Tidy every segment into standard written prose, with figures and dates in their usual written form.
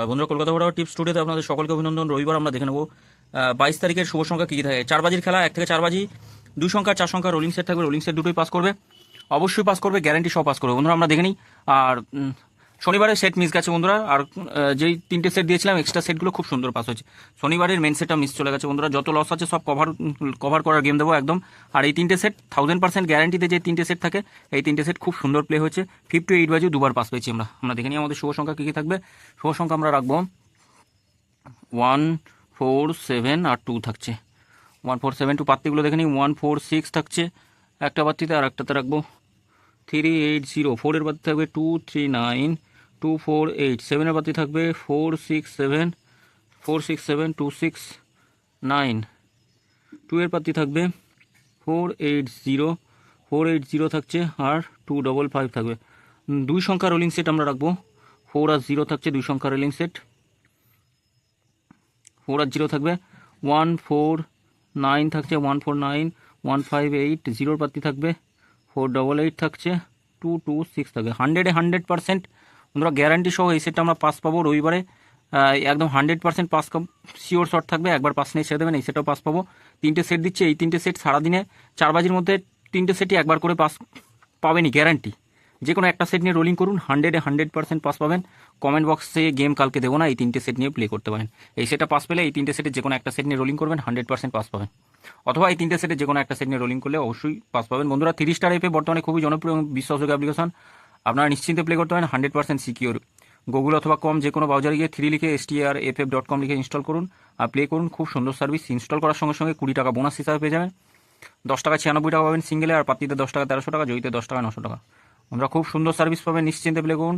বন্ধুরা, কলকাতা বড় টিপস স্টুডিওতে আপনাদের সকলকে অভিনন্দন। রবিবার আমরা দেখে নেব 22 তারিখের শুভ সংখ্যা কী কী থাকে। 4 বাজির খেলা, 1 থেকে 4 বাজি, 2 সংখ্যা 4 সংখ্যা রোলিং সেট থাকবে। রোলিং সেট দুটোই পাস করবে, অবশ্যই পাস করবে, গ্যারান্টি সহ পাস করবে। বন্ধুরা আমরা দেখে নিই। আর শনিবারের সেট মিস গেছে বন্ধুরা, আর যেই 3টে সেট দিয়েছিলাম এক্সট্রা সেটগুলো খুব সুন্দর পাস হয়েছে। শনিবারের মেন সেটটা মিস চলে গেছে বন্ধুরা। যত লস আছে সব কভার করার গেম দেবো একদম। আর এই 3টে সেট 1000% গ্যারান্টিতে যে 3টে সেট থাকে, এই 3টে সেট খুব সুন্দর প্লে হয়েছে। 5 to 8 বাজিও দুবার পাস পেয়েছি আমরা দেখে নিই আমাদের শুভ সংখ্যা কী কী থাকবে। শুভ সংখ্যা আমরা রাখবো 1, 4, 7 আর 2 থাকছে। 1, 4, 7, 2 পাত্তিগুলো দেখে নিই। 1, 4, 6 থাকছে একটা পাত্তিতে, আর একটাতে রাখবো 3, 8, 0। 4 এর পাত্তি থাকবে 2, 3, 9, 2, 4, 8। 7 এর পাত্তি থাকবে 4, 6, 7, 4, 6, 7, 2, 6, 9। 2 এর পাত্তি থাকবে 4, 8, 0, 4, 8, 0 থাকছে, আর 2, 5, 5 থাকবে। 2 সংখ্যা রোলিং সেট আমরা রাখবো। 4 আর 0 থাকছে 2 সংখ্যা রোলিং সেট। 4 আর 0 থাকবে। 1, 4, 9 থাকছে, 1, 4, 9, 1, 5, 8। 0 পাত্তি থাকবে 4, 8, 8 থাকছে, 2, 2, 6 থাকবে। 100% বন্ধুরা গ্যারান্টি সহ এই সেটটা আমরা পাস পাবো রবিবারে। একদম 100% পাস শিওর শট থাকবে। একবার পাস নিয়ে ছেড়ে দেবেন, এই সেটটাও পাস পাবো। 3টে সেট দিচ্ছে, এই 3টে সেট সারাদিনে 4 বাজির মধ্যে 3টে সেটই একবার করে পাস পাবেনই গ্যারান্টি। যে কোনো একটা সেট নিয়ে রোলিং করুন, 100% পাস পাবেন। কমেন্ট বক্সে গেম কালকে দেবো না, এই 3টে সেট নিয়ে প্লে করতে পারেন। এই সেটটা পাস পেলে এই 3টে সেটের যে কোনো একটা সেট নিয়ে রোলিং করবেন, 100% পাস পাবেন। অথবা এই 3টে সেটের যে কোনো একটা সেট নিয়ে রোলিং করলে অবশ্যই পাস পাবেন। বন্ধুরা 3 স্টার এপে বর্তমানে খুবই জনপ্রিয় এবং বিশ্বাসযোগ্য অ্যাপ্লিকেশন। আপনারা নিশ্চিন্তে প্লে করতে পারেন, 100% সিকিউর। গুগল অথবা কম যে কোনো ব্রাউজারে গিয়ে 3 লিখে strff.com লিখে ইনস্টল করুন আর প্লে করুন। খুব সুন্দর সার্ভিস। ইনস্টল করার সঙ্গে সঙ্গে 20 টাকা বোনাস হিসাবে পেয়ে যাবেন। 10 টাকা 96 টাকা পাবেন সিঙ্গেলে, আর পাত্তিতে 10 টাকা 1300 টাকা, জয়ীতে 10 টাকা 900 টাকা। আমরা খুব সুন্দর সার্ভিস পাবেন, নিশ্চিন্তে প্লে করুন।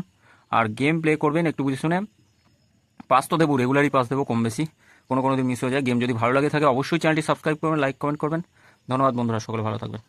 আর গেম প্লে করবেন একটু বুঝে শুনে। পাস তো দেবো, রেগুলারই পাস দেবো, কম বেশি কোনো দিন মিস হয়ে যায়। গেম যদি ভালো লাগে থাকে অবশ্যই চ্যানেলটি সাবস্ক্রাইব করবেন, লাইক কমেন্ট করবেন। ধন্যবাদ বন্ধুরা, সকলে ভালো থাকবেন।